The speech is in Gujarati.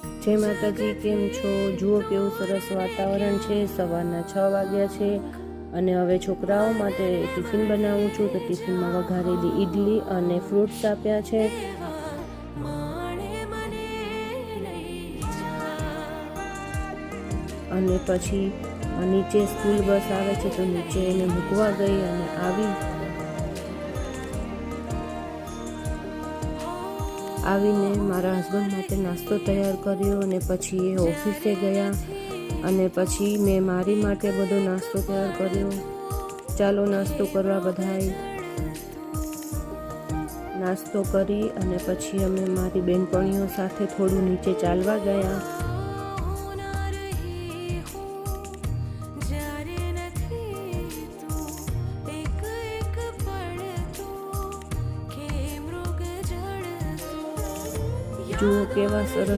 જય માતાજી, કેમ છો? જુઓ કેવું સરસ વાતાવરણ છે। સવારના 6 વાગ્યા છે અને હવે છોકરાઓ માટે ટિફિન બનાવું છું। તો ટિફિનમાં વઘારેલી ઈડલી અને ફ્રૂટ્સ આપ્યા છે। અને પછી નીચે સ્કૂલ બસ આવે છે તો નીચે એને મૂકવા ગઈ અને આવીને મારા હસબન્ડ માટે નાસ્તો તૈયાર કર્યો અને પછી એ ઓફિસે ગયા અને પછી મેં મારી માટે બધો નાસ્તો તૈયાર કર્યો। ચાલો નાસ્તો કરવા બધાય। નાસ્તો કરી અને પછી અમે મારી બહેનપણીઓ સાથે થોડું નીચે ચાલવા ગયા। જુઓ કેવા સરસ